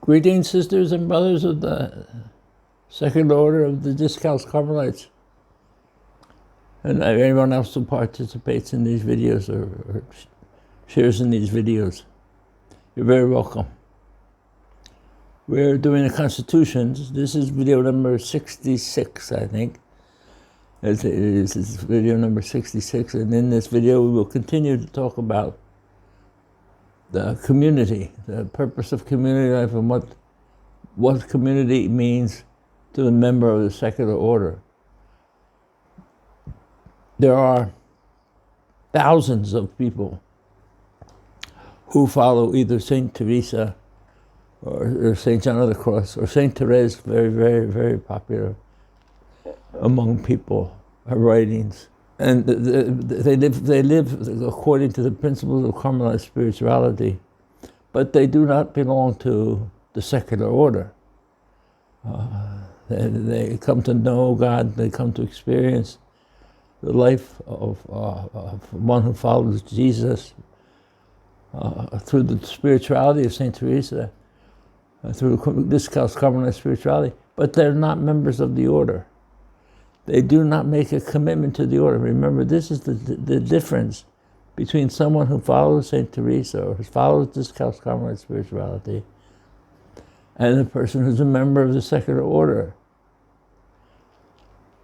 Greetings, sisters and brothers of the Second Order of the Discalced Carmelites, and everyone else who participates in these videos or shares in these videos. You're very welcome. We're doing the Constitutions. This is video number 66, I think. This is video number 66, and in this video we will continue to talk about the community, the purpose of community life, and what community means to a member of the secular order. There are thousands of people who follow either Saint Teresa or Saint John of the Cross or Saint Teresa, very, very, very popular among people, her writings. And they live according to the principles of Carmelite spirituality, but they do not belong to the secular order. They come to know God, they come to experience the life of one who follows Jesus through the spirituality of Saint Teresa, through Discalced Carmelite spirituality, but they're not members of the order. They do not make a commitment to the order. Remember, this is the difference between someone who follows Saint Teresa or who follows Discalced Carmelite spirituality and a person who's a member of the secular order,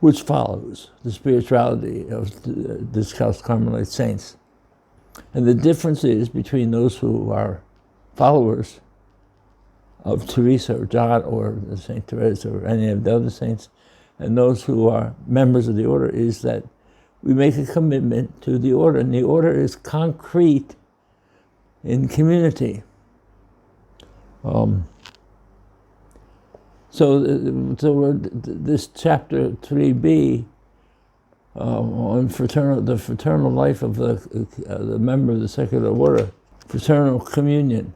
which follows the spirituality of the Discalced Carmelite saints. And the difference is between those who are followers of Teresa or John or Saint Teresa or any of the other saints, and those who are members of the order, is that we make a commitment to the order, and the order is concrete in community. So this chapter 3b on the fraternal life of the member of the secular order, fraternal communion,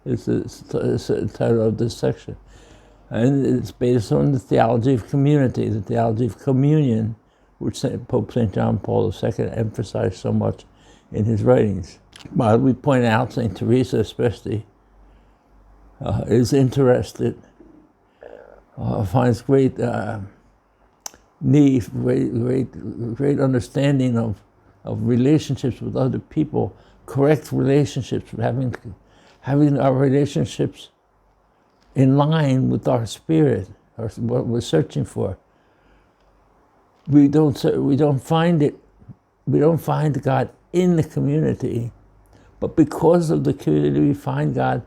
is the title of this section. And it's based on the theology of community, the theology of communion, which Pope St. John Paul II emphasized so much in his writings. But we point out, St. Teresa especially, is interested, finds great need, great understanding of relationships with other people, correct relationships, having our relationships in line with our spirit, or what we're searching for. We don't find God in the community, but because of the community, we find God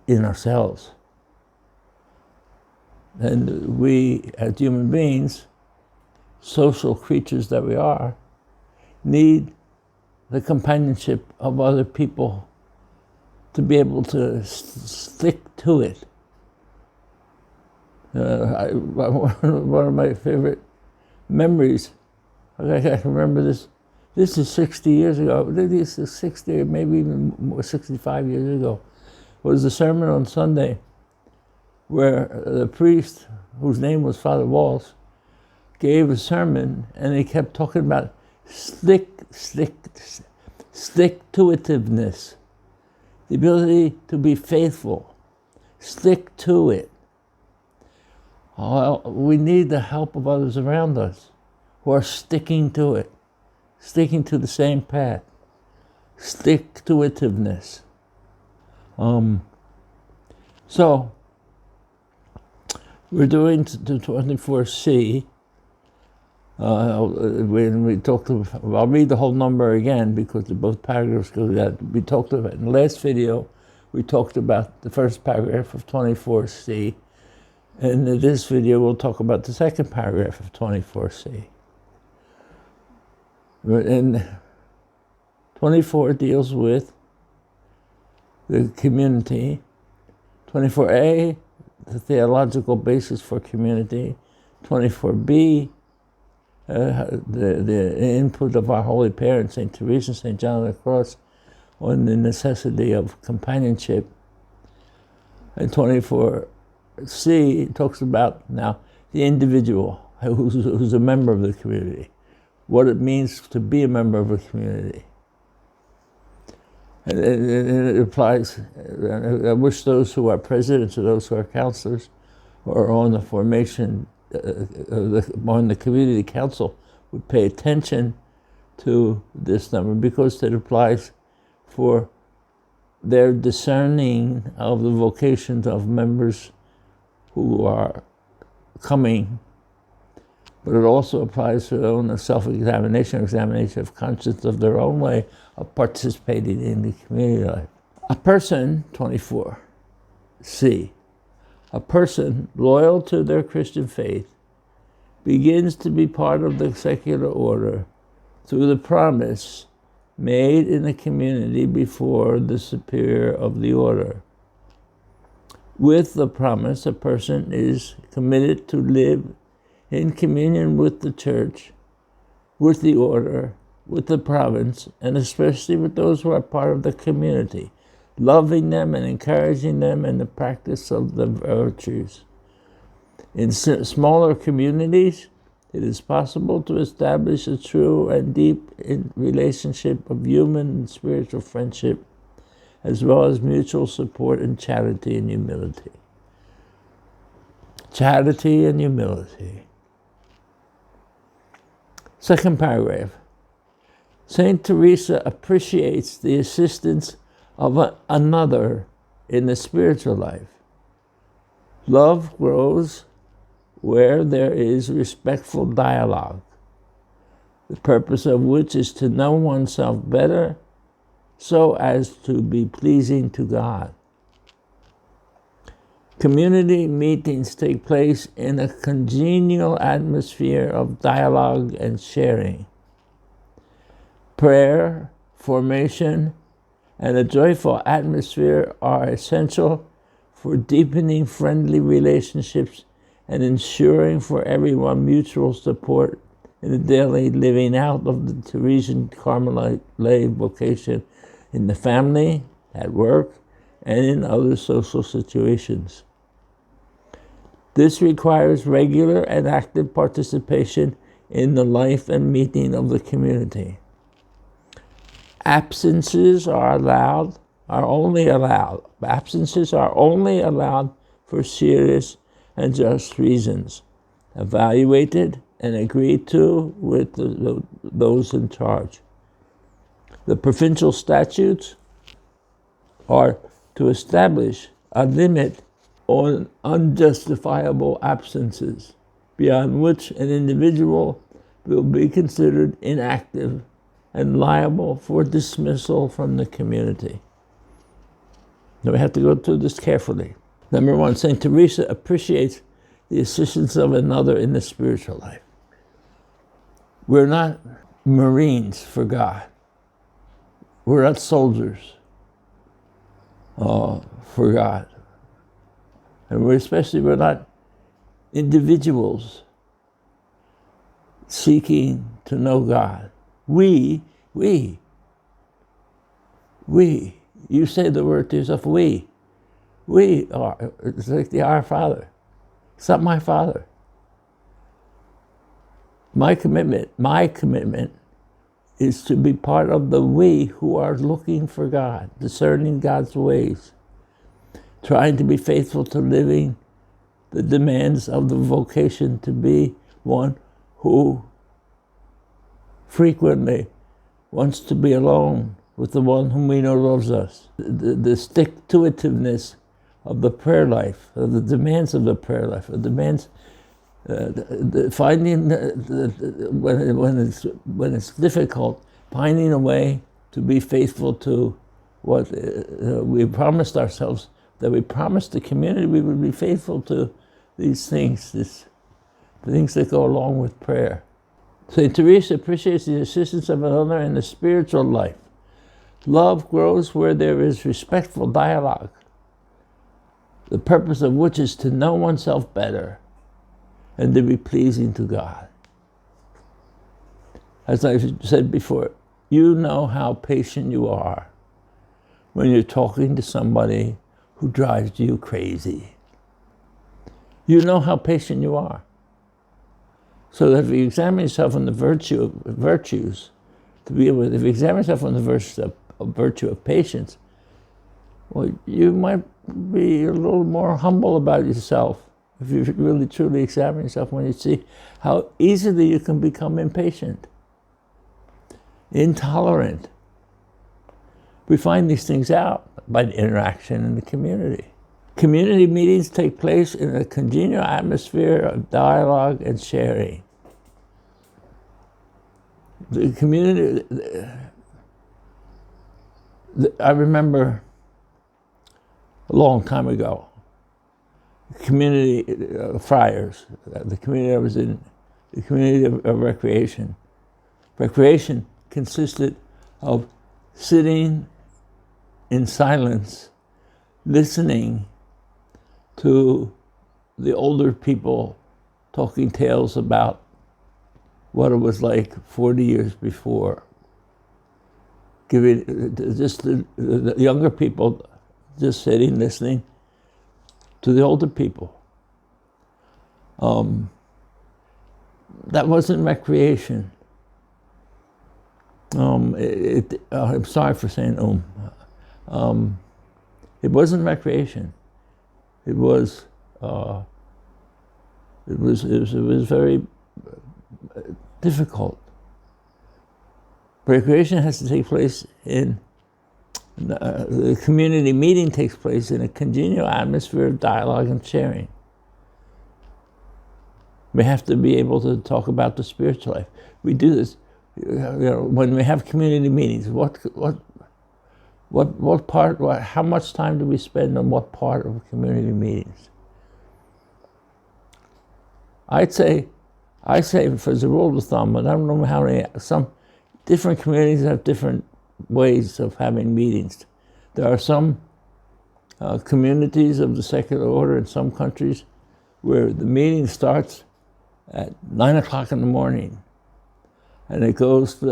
in ourselves. And we, as human beings, social creatures that we are, need the companionship of other people to be able to stick to it. One of my favorite memories, I can remember this is 60 years ago, this is 60 or maybe even more, 65 years ago, was the sermon on Sunday where the priest, whose name was Father Walsh, gave a sermon, and he kept talking about stick-to-itiveness. The ability to be faithful, stick to it. We need the help of others around us who are sticking to it, sticking to the same path. Stick-to-itiveness. So, we're doing the 24C. When we talked about, I'll read the whole number again because both paragraphs go to that. We talked about, in the last video, we talked about the first paragraph of 24C. And in this video, we'll talk about the second paragraph of 24C. And 24 deals with the community. 24A, the theological basis for community. 24B, the input of our Holy Parents, St. Teresa, St. John of the Cross, on the necessity of companionship. And 24C talks about now the individual who's a member of the community, what it means to be a member of a community. And it applies, I wish those who are presidents or those who are counselors or on the formation, on the community council would pay attention to this number, because it applies for their discerning of the vocations of members who are coming, but it also applies to their own self-examination, examination of conscience of their own way of participating in the community life. A person, 24, C, a person loyal to their Christian faith begins to be part of the secular order through the promise made in the community before the superior of the order. With the promise, a person is committed to live in communion with the church, with the order, with the province, and especially with those who are part of the community, loving them and encouraging them in the practice of the virtues. In smaller communities, it is possible to establish a true and deep relationship of human and spiritual friendship, as well as mutual support and charity and humility. Charity and humility. Second paragraph. Saint Teresa appreciates the assistance of another in the spiritual life. Love grows where there is respectful dialogue, the purpose of which is to know oneself better so as to be pleasing to God. Community meetings take place in a congenial atmosphere of dialogue and sharing. Prayer, formation, and a joyful atmosphere are essential for deepening friendly relationships and ensuring for everyone mutual support in the daily living out of the Teresian Carmelite lay vocation in the family, at work, and in other social situations. This requires regular and active participation in the life and meeting of the community. Absences are only allowed for serious and just reasons, evaluated and agreed to with those in charge. The provincial statutes are to establish a limit on unjustifiable absences, beyond which an individual will be considered inactive and liable for dismissal from the community. Now we have to go through this carefully. Number one, St. Teresa appreciates the assistance of another in the spiritual life. We're not Marines for God. We're not soldiers for God. And we're not individuals seeking to know God. We, you say the word to yourself, we are, it's like the Our Father. It's not my Father. My commitment is to be part of the we who are looking for God, discerning God's ways, trying to be faithful to living the demands of the vocation to be one who frequently wants to be alone with the one whom we know loves us. The stick-to-itiveness of the prayer life, of the demands of the prayer life, the demands, finding when it's difficult, finding a way to be faithful to what we promised ourselves, that we promised the community we would be faithful to these things, the things that go along with prayer. St. Teresa appreciates the assistance of another in the spiritual life. Love grows where there is respectful dialogue, the purpose of which is to know oneself better and to be pleasing to God. As I've said before, you know how patient you are when you're talking to somebody who drives you crazy. You know how patient you are. So that if you examine yourself on the virtues, if you examine yourself on the virtues a virtue of patience, well, you might be a little more humble about yourself if you really truly examine yourself, when you see how easily you can become impatient, intolerant. We find these things out by the interaction in the community. Community meetings take place in a congenial atmosphere of dialogue and sharing. The community, I remember a long time ago, community friars, the community I was in, the community of recreation. Recreation consisted of sitting in silence, listening to the older people talking tales about what it was like 40 years before. Giving just the younger people just sitting, listening to the older people. That wasn't recreation. I'm sorry for saying it wasn't recreation. It was very difficult. Recreation has to take place in the community meeting takes place in a congenial atmosphere of dialogue and sharing. We have to be able to talk about the spiritual life. We do this, when we have community meetings. How much time do we spend on what part of community meetings? I say, for the rule of thumb, and I don't know how many, some different communities have different ways of having meetings. There are some communities of the secular order in some countries where the meeting starts at 9 o'clock in the morning, and they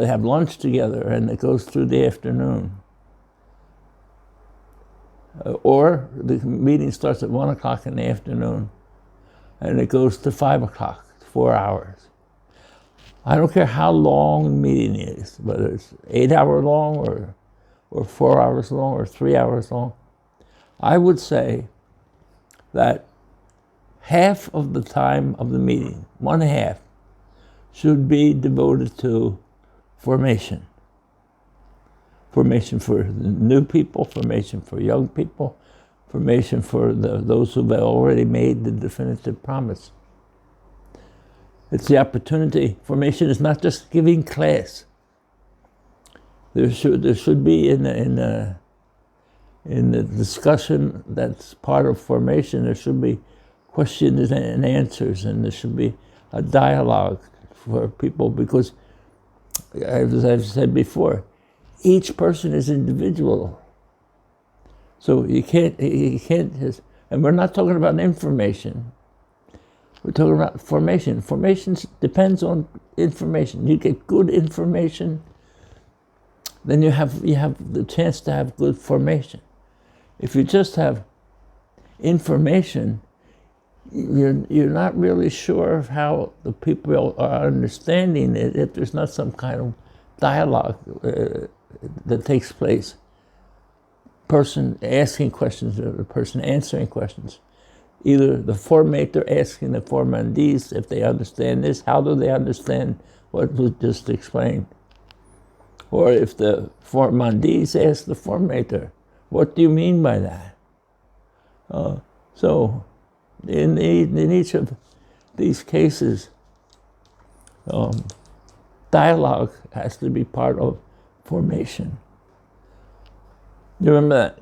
have lunch together, and it goes through the afternoon. Or the meeting starts at 1 o'clock in the afternoon, and it goes to 5 o'clock, 4 hours. I don't care how long the meeting is, whether it's 8 hours long or 4 hours long or 3 hours long. I would say that half of the time of the meeting, 1/2, should be devoted to formation. Formation for the new people, formation for young people, formation for those who have already made the definitive promise. It's the opportunity. Formation is not just giving class. There should be in the discussion that's part of formation, there should be questions and answers, and there should be a dialogue for people, because, as I've said before, each person is individual. So you can't just, and we're not talking about information. We're talking about formation. Formation depends on information. You get good information, then you have the chance to have good formation. If you just have information, you're not really sure of how the people are understanding it if there's not some kind of dialogue that takes place. Person asking questions or the person answering questions. Either the formator asking the formandees if they understand this, how do they understand what was just explained? Or if the formandees ask the formator, what do you mean by that? So in each of these cases, dialogue has to be part of formation. You remember that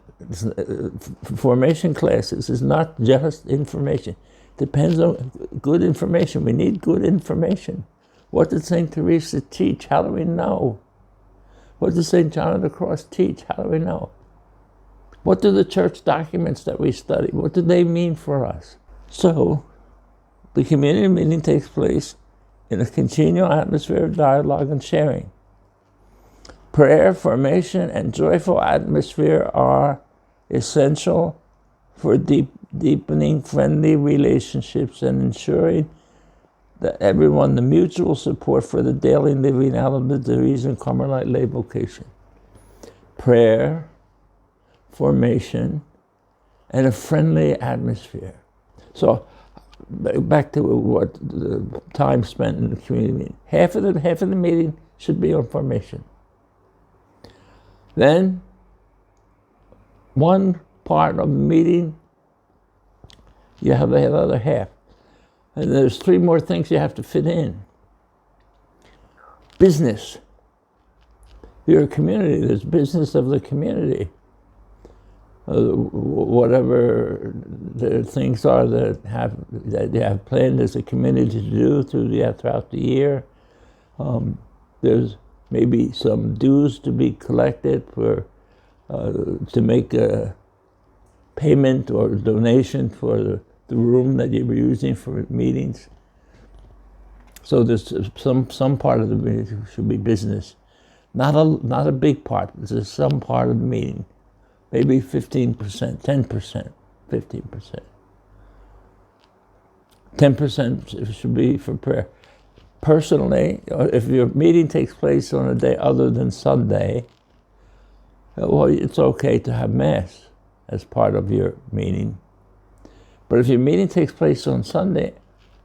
formation classes is not just information. It depends on good information. We need good information. What did St. Teresa teach? How do we know? What did St. John of the Cross teach? How do we know? What do the church documents that we study, what do they mean for us? So, the community meeting takes place in a continual atmosphere of dialogue and sharing. Prayer, formation, and joyful atmosphere are essential for deepening friendly relationships and ensuring that everyone the mutual support for the daily living out of the Teresa and Carmelite lay vocation. prayer, formation, and a friendly atmosphere. So back to what the time spent in the community meeting. Half of the meeting should be on formation. Then one part of the meeting, you have the other half. And there's 3 more things you have to fit in. Business. You're a community. There's business of the community. Whatever the things are that you have planned as a community to do throughout the year. There's maybe some dues to be collected for to make a payment or donation for the room that you were using for meetings. So there's some part of the meeting should be business. Not a big part, there's some part of the meeting. Maybe 15%, 10%, 15%. 10% should be for prayer. Personally, if your meeting takes place on a day other than Sunday, well, it's okay to have Mass as part of your meeting. But if your meeting takes place on Sunday,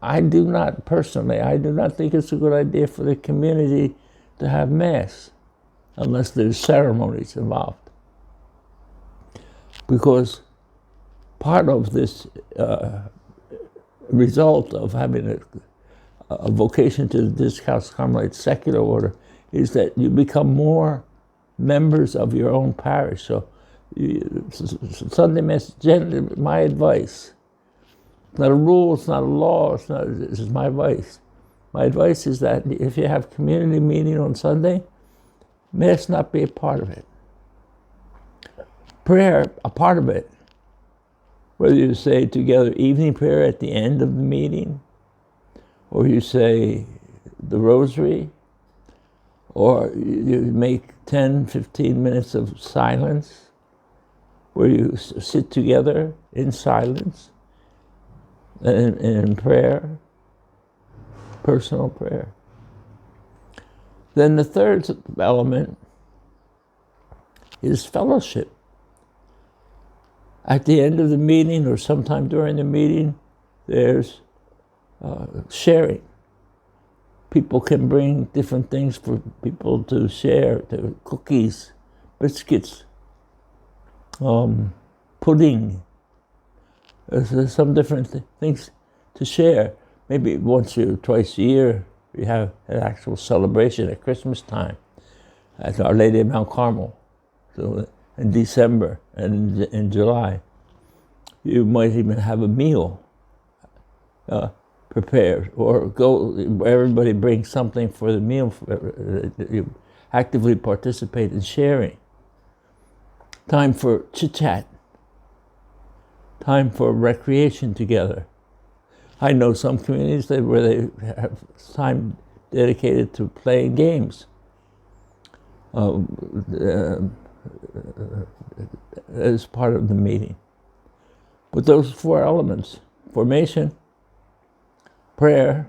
I do not think it's a good idea for the community to have Mass unless there's ceremonies involved. Because part of this result of having a vocation to the Discalced Carmelite secular order is that you become more members of your own parish. So Sunday Mass, generally, my advice, it's not a rule, it's not a law, this is my advice. My advice is that if you have community meeting on Sunday, Mass not be a part of it. Prayer, a part of it. Whether you say together evening prayer at the end of the meeting, or you say the rosary, or you make 10, 15 minutes of silence, where you sit together in silence and in prayer, personal prayer. Then the third element is fellowship. At the end of the meeting or sometime during the meeting, there's sharing. People can bring different things for people to share, cookies, biscuits, pudding. There's some different things to share. Maybe once or twice a year, we have an actual celebration at Christmas time at Our Lady of Mount Carmel. So in December and in July, you might even have a meal prepared, or everybody brings something for the meal. You actively participate in sharing. Time for chit-chat. Time for recreation together. I know some communities where they have time dedicated to playing games. As part of the meeting. But those 4 elements, formation, prayer,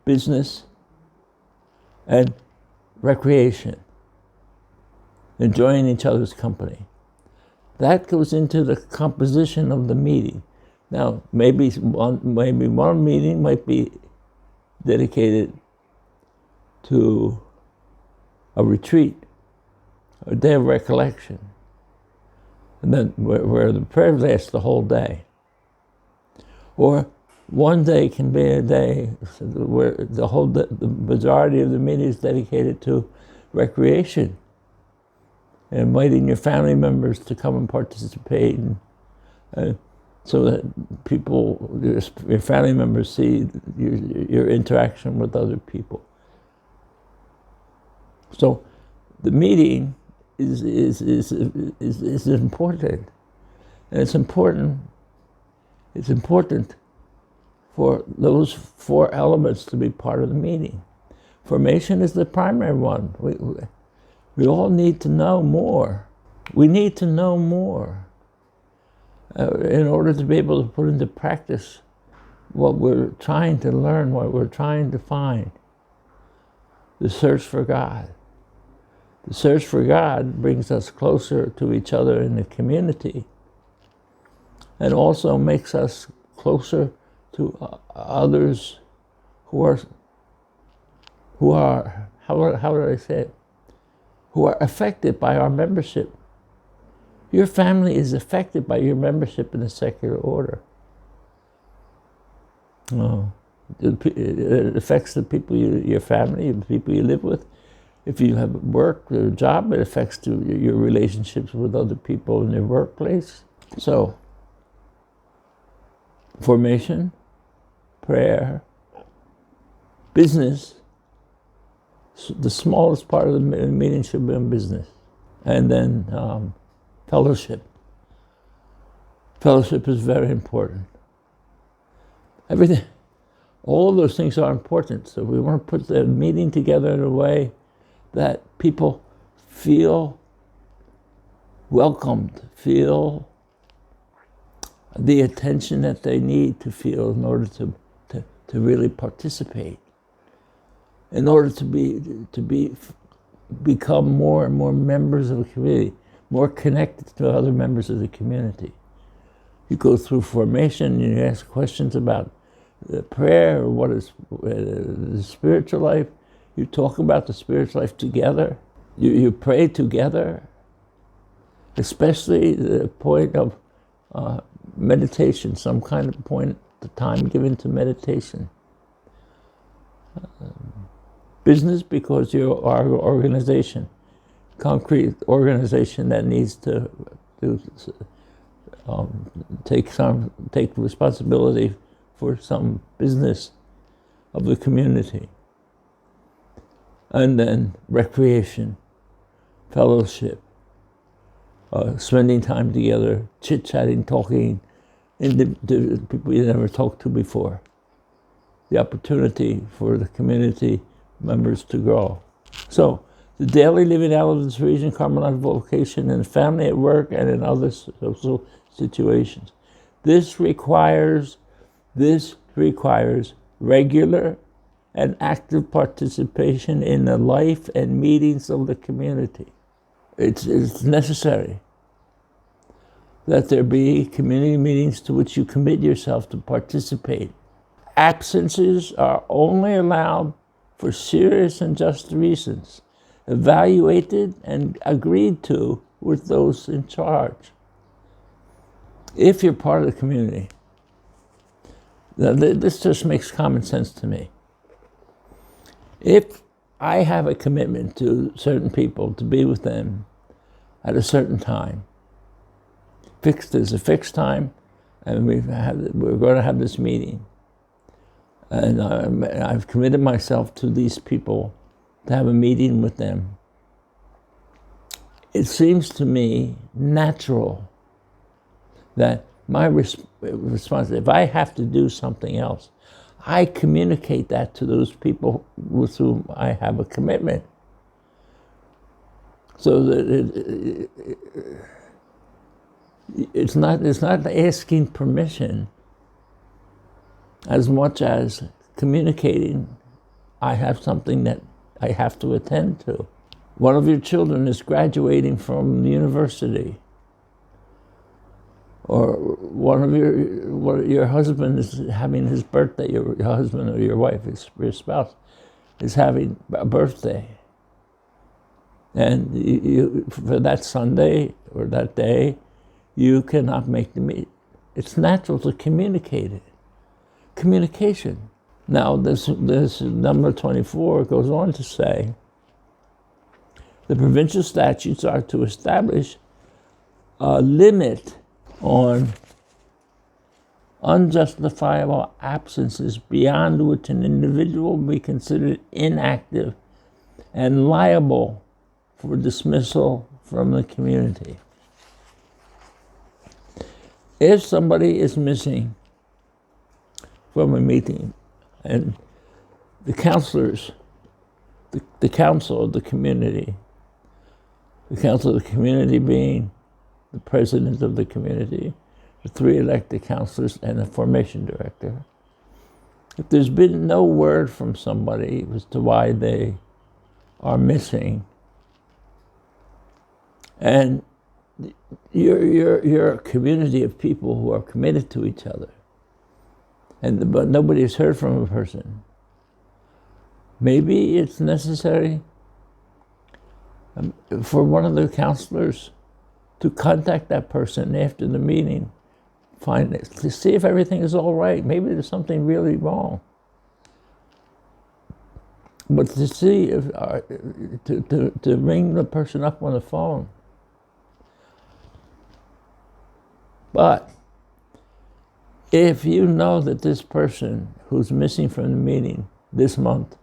business, and recreation, enjoying each other's company. That goes into the composition of the meeting. Now, maybe one meeting might be dedicated to a retreat, a day of recollection, and then where the prayer lasts the whole day. Or one day can be a day where the majority of the meeting is dedicated to recreation, inviting your family members to come and participate, so that people, your family members, see your interaction with other people. So the meeting is important, and it's important for those 4 elements to be part of the meeting. Formation is the primary one. We all need to know more. We need to know more in order to be able to put into practice what we're trying to learn, what we're trying to find, the search for God. The search for God brings us closer to each other in the community, and also makes us closer to others who are how do I say it? Who are affected by our membership. Your family is affected by your membership in the secular order. Oh, it affects the people, your family, the people you live with. If you have work or a job, it affects your relationships with other people in your workplace. So, formation, prayer, business. The smallest part of the meeting should be in business. And then fellowship. Fellowship is very important. Everything, all of those things are important. So we want to put the meeting together in a way that people feel welcomed, feel the attention that they need to feel in order to really participate, in order to become more and more members of the community, more connected to other members of the community. You go through formation, and you ask questions about prayer, or what is the spiritual life. You talk about the spiritual life together. You pray together, especially the point of meditation, some kind of point, the time given to meditation. Business, because you are an organization, concrete organization that needs to take responsibility for some business of the community. And then recreation, fellowship, spending time together, chit-chatting, talking, people you never talked to before. The opportunity for the community members to grow. So, the daily living out of this region, Carmel vocation, in family, at work, and in other social situations. This requires regular and active participation in the life and meetings of the community. It's necessary that there be community meetings to which you commit yourself to participate. Absences are only allowed for serious and just reasons, evaluated and agreed to with those in charge. If you're part of the community, this just makes common sense to me. If I have a commitment to certain people to be with them at a certain time, there's a fixed time, and we're going to have this meeting, and I've committed myself to these people to have a meeting with them. It seems to me natural that my response, if I have to do something else, I communicate that to those people with whom I have a commitment. So that it's not asking permission as much as communicating, I have something that I have to attend to. One of your children is graduating from the university, or one of your husband is having his birthday, your husband or your wife, your spouse, is having a birthday. And you, for that Sunday or that day, you cannot make the meeting. It's natural to communicate it. Communication. Now, this number 24 goes on to say, the provincial statutes are to establish a limit on unjustifiable absences beyond which an individual will be considered inactive and liable for dismissal from the community. If somebody is missing from a meeting, and the counselors, the council of the community being the president of the community, the 3 elected counselors, and the formation director. If there's been no word from somebody as to why they are missing, And you're a community of people who are committed to each other. But nobody has heard from a person. Maybe it's necessary for one of the counselors to contact that person after the meeting, to see if everything is all right. Maybe there's something really wrong. But to see if to ring the person up on the phone. But if you know that this person who's missing from the meeting this month,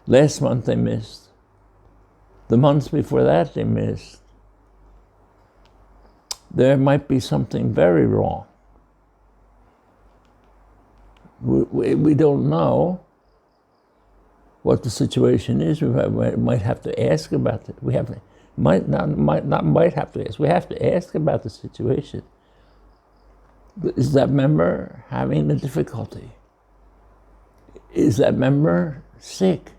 last month they missed, the months before that they missed, there might be something very wrong. We don't know what the situation is. We might have to ask about it. We have might have to ask. We have to ask about the situation. Is that member having a difficulty? Is that member sick?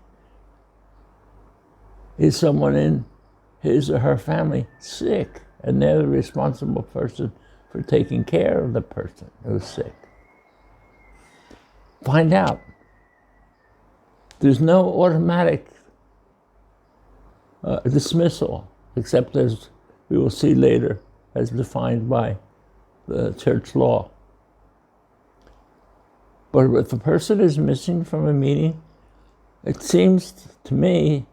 Is someone in his or her family sick, and they're the responsible person for taking care of the person who's sick? Find out. There's no automatic dismissal, except as we will see later, as defined by the church law. But if a person is missing from a meeting, it seems to me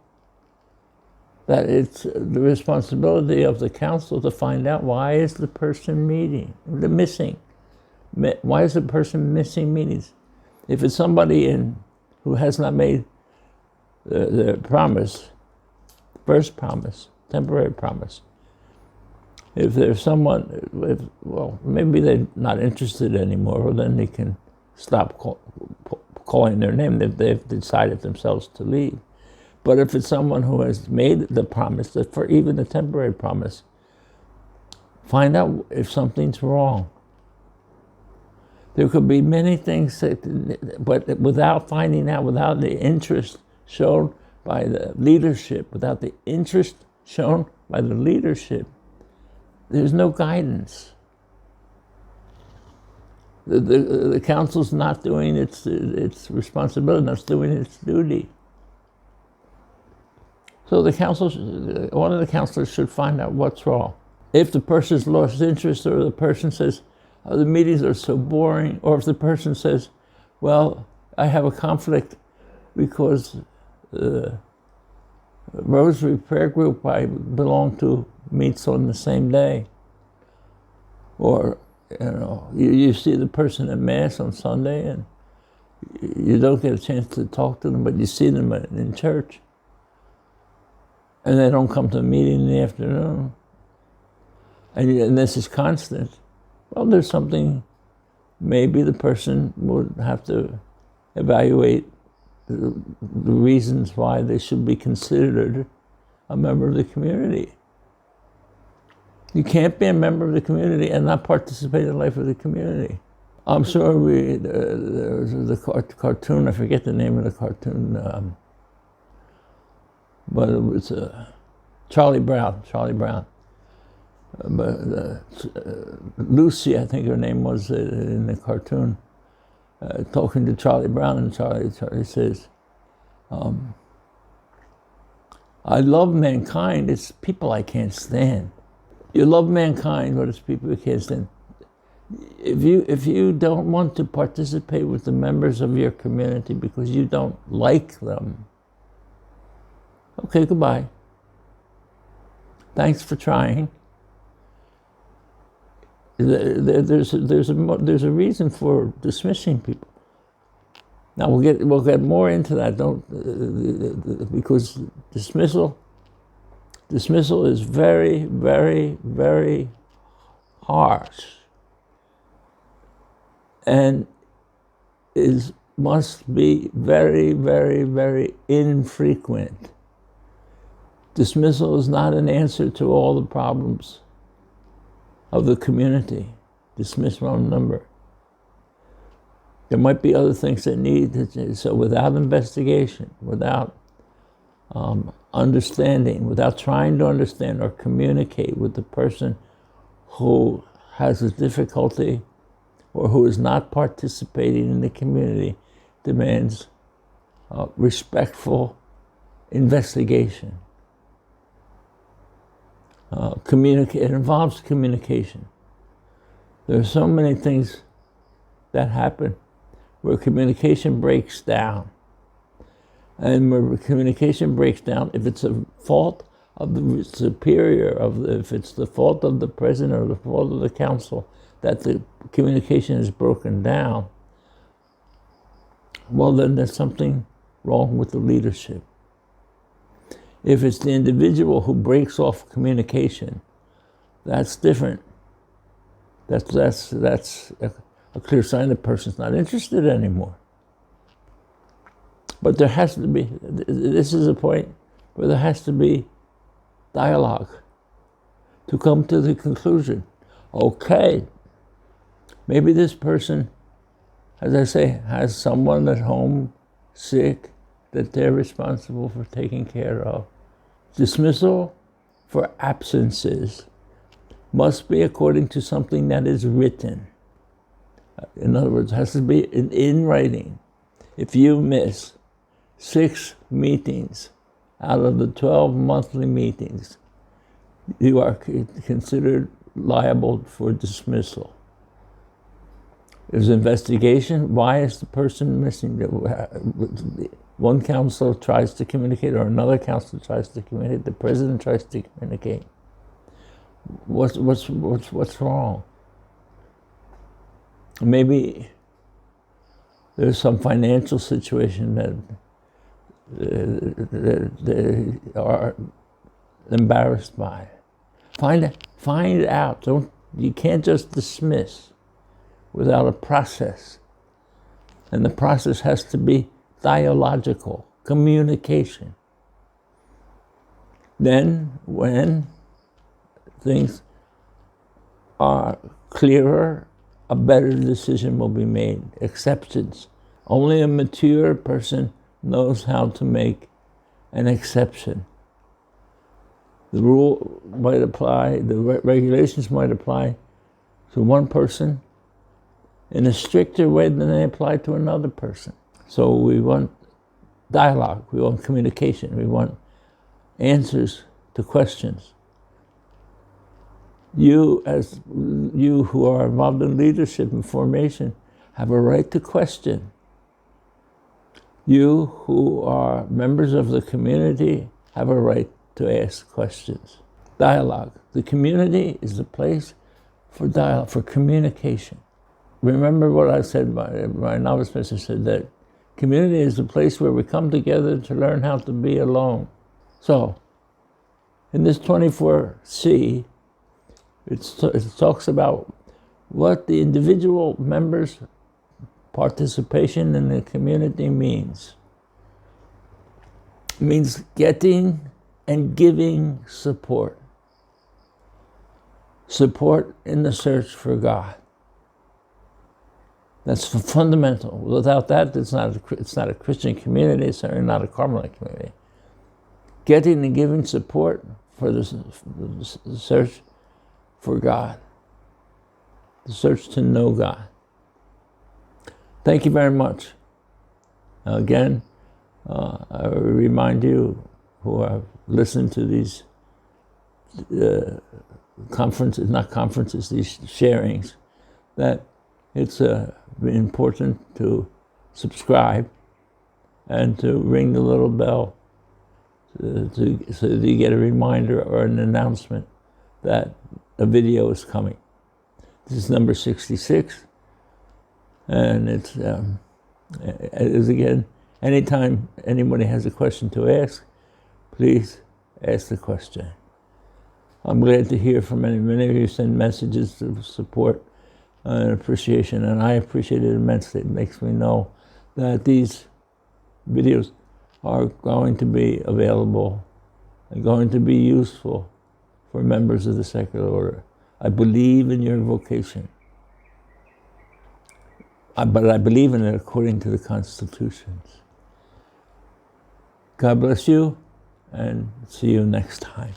that it's the responsibility of the council to find out why is the person missing. Why is the person missing meetings? If it's somebody who has not made the promise, first promise, temporary promise, if there's someone, maybe they're not interested anymore, well, then they can stop calling their name. They've decided themselves to leave. But if it's someone who has made the promise, that for even a temporary promise, find out if something's wrong. There could be many things, but without finding out, without the interest shown by the leadership, without the interest shown by the leadership, there's no guidance. The council's not doing its responsibility, not doing its duty. So one of the counselors should find out what's wrong. If the person's lost interest, or the person says, oh, the meetings are so boring, or if the person says, well, I have a conflict because the Rosary Prayer Group I belong to meets on the same day. Or, you see the person at Mass on Sunday and you don't get a chance to talk to them, but you see them in church. And they don't come to a meeting in the afternoon. And this is constant. Well, there's something, maybe the person would have to evaluate the reasons why they should be considered a member of the community. You can't be a member of the community and not participate in the life of the community. I'm sure there was the cartoon, I forget the name of the cartoon, but it was Charlie Brown. But Lucy, I think her name was in the cartoon, talking to Charlie Brown, and Charlie says, I love mankind, it's people I can't stand. You love mankind, but it's people you can't stand. If you don't want to participate with the members of your community because you don't like them, okay, goodbye. Thanks for trying. There's a reason for dismissing people. Now we'll get more into that, because dismissal is very, very, very harsh, and must be very, very, very infrequent. Dismissal is not an answer to all the problems of the community. Dismiss one number. There might be other things that need, so without investigation, without understanding, without trying to understand or communicate with the person who has a difficulty or who is not participating in the community, demands respectful investigation. It involves communication. There are so many things that happen where communication breaks down. And where communication breaks down, if it's a fault of the superior, if it's the fault of the president or the fault of the council, that the communication is broken down, well, then there's something wrong with the leadership. If it's the individual who breaks off communication, that's different. That's a clear sign the person's not interested anymore. But there has to be, this is a point where there has to be dialogue to come to the conclusion. Okay, maybe this person, as I say, has someone at home sick that they're responsible for taking care of. Dismissal for absences must be according to something that is written. In other words, it has to be in writing. If you miss 6 meetings out of the 12 monthly meetings, you are considered liable for dismissal. There's investigation. Why is the person missing? One council tries to communicate, or another council tries to communicate. The president tries to communicate. What's wrong? Maybe there's some financial situation that they are embarrassed by. Find it out. You can't just dismiss without a process. And the process has to be dialogical, communication. Then, when things are clearer, a better decision will be made. Exceptions. Only a mature person knows how to make an exception. The rule might apply, the regulations might apply to one person in a stricter way than they apply to another person. So we want dialogue, we want communication, we want answers to questions. You who are involved in leadership and formation have a right to question. You who are members of the community have a right to ask questions. Dialogue. The community is the place for dialogue, for communication. Remember what I said, my novice minister said, that community is the place where we come together to learn how to be alone. So, in this 24C, it talks about what the individual members' participation in the community means. It means getting and giving support. Support in the search for God. That's fundamental. Without that, it's not a Christian community, it's certainly not a Carmel community. Getting and giving support for the search for God. The search to know God. Thank you very much. Again, I remind you who have listened to these these sharings, that it's important to subscribe and to ring the little bell so that you get a reminder or an announcement that a video is coming. This is number 66, and it is again, anytime anybody has a question to ask, please ask the question. I'm glad to hear from many of you send messages of support and appreciation, and I appreciate it immensely. It makes me know that these videos are going to be available and going to be useful for members of the secular order. I believe in your vocation, but I believe in it according to the constitutions. God bless you, and see you next time.